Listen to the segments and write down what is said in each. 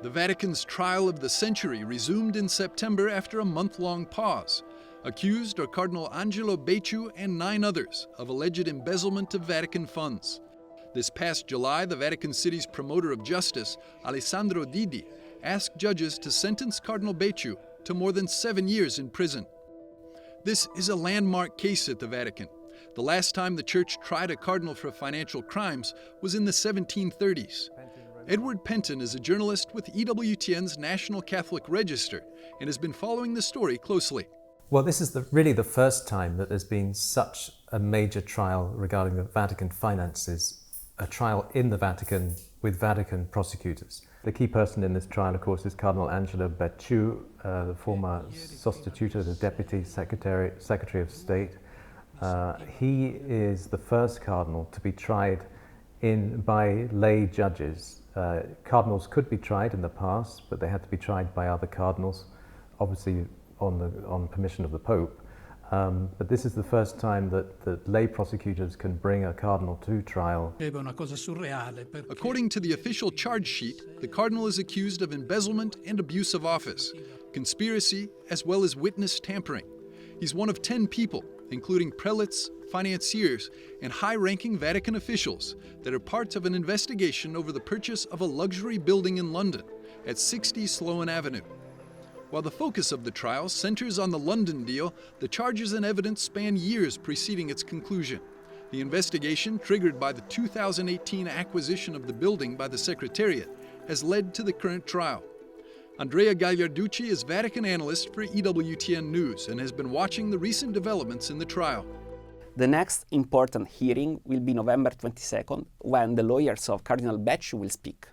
The Vatican's trial of the century resumed in September after a month-long pause. Accused are Cardinal Angelo Becciu and 9 others of alleged embezzlement of Vatican funds. This past July, the Vatican City's promoter of justice, Alessandro Didi, asked judges to sentence Cardinal Becciu to more than 7 years in prison. This is a landmark case at the Vatican. The last time the Church tried a cardinal for financial crimes was in the 1730s. Edward Pentin is a journalist with EWTN's National Catholic Register and has been following the story closely. Well, this is really the first time that there's been such a major trial regarding the Vatican finances, a trial in the Vatican with Vatican prosecutors. The key person in this trial, of course, is Cardinal Angelo Becciu, the former Sostituto, the Deputy Secretary of State. He is the first cardinal to be tried by lay judges. Cardinals could be tried in the past, but they had to be tried by other cardinals, obviously on permission of the Pope. But this is the first time that lay prosecutors can bring a cardinal to trial. According to the official charge sheet, the cardinal is accused of embezzlement and abuse of office, conspiracy, as well as witness tampering. He's one of 10 people, including prelates, financiers, and high-ranking Vatican officials that are part of an investigation over the purchase of a luxury building in London at 60 Sloane Avenue. While the focus of the trial centers on the London deal, the charges and evidence span years preceding its conclusion. The investigation, triggered by the 2018 acquisition of the building by the Secretariat, has led to the current trial. Andrea Gagliarducci is Vatican Analyst for EWTN News and has been watching the recent developments in the trial. The next important hearing will be November 22nd, when the lawyers of Cardinal Becciu will speak.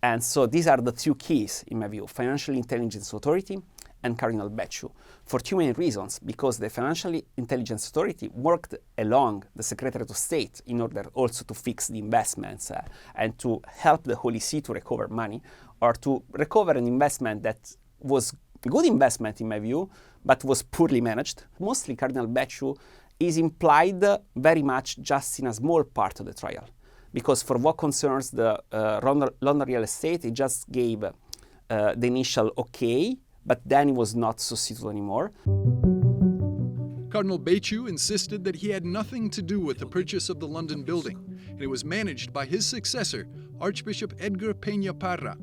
And so these are the 2 keys, in my view, Financial Intelligence Authority and Cardinal Becciu, for 2 main reasons. Because the Financial Intelligence Authority worked along the Secretariat of State in order also to fix the investments and to help the Holy See to recover money, or to recover an investment that was a good investment, in my view, but was poorly managed. Mostly Cardinal Becciu is implied very much just in a small part of the trial. Because for what concerns the London real estate, it just gave the initial okay, but then it was not so suitable anymore. Cardinal Becciu insisted that he had nothing to do with the purchase of the London building, and it was managed by his successor, Archbishop Edgar Peña Parra.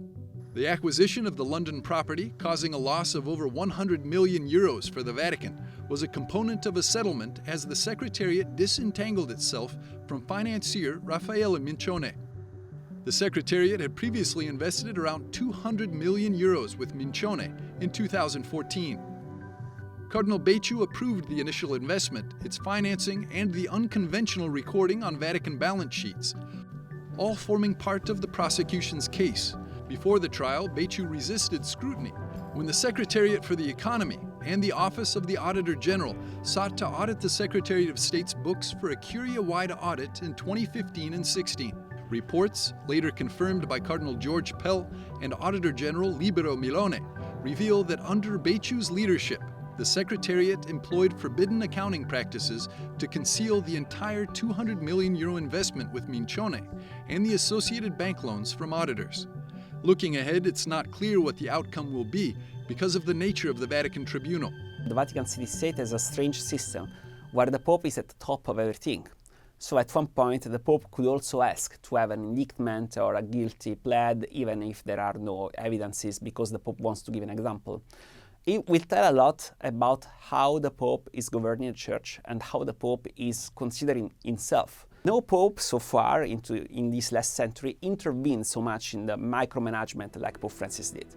The acquisition of the London property, causing a loss of over 100 million euros for the Vatican, was a component of a settlement as the Secretariat disentangled itself from financier Raffaele Mincione. The Secretariat had previously invested around 200 million euros with Mincione in 2014. Cardinal Becciu approved the initial investment, its financing, and the unconventional recording on Vatican balance sheets, all forming part of the prosecution's case. Before the trial, Becciu resisted scrutiny when the Secretariat for the Economy and the Office of the Auditor General sought to audit the Secretariat of State's books for a Curia-wide audit in 2015 and 16. Reports, later confirmed by Cardinal George Pell and Auditor General Libero Milone, reveal that under Becciu's leadership, the Secretariat employed forbidden accounting practices to conceal the entire 200 million euro investment with Mincione and the associated bank loans from auditors. Looking ahead, it's not clear what the outcome will be because of the nature of the Vatican Tribunal. The Vatican City State has a strange system where the Pope is at the top of everything. So at one point, the Pope could also ask to have an indictment or a guilty plea, even if there are no evidences, because the Pope wants to give an example. It will tell a lot about how the Pope is governing the Church and how the Pope is considering himself. No Pope so far in this last century intervened so much in the micromanagement like Pope Francis did.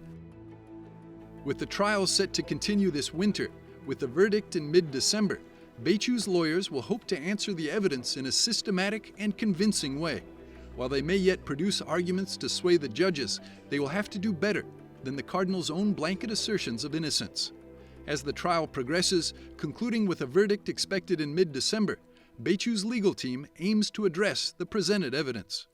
With the trial set to continue this winter, with the verdict in mid-December, Becciu's lawyers will hope to answer the evidence in a systematic and convincing way. While they may yet produce arguments to sway the judges, they will have to do better than the Cardinal's own blanket assertions of innocence. As the trial progresses, concluding with a verdict expected in mid-December, Becciu's legal team aims to address the presented evidence.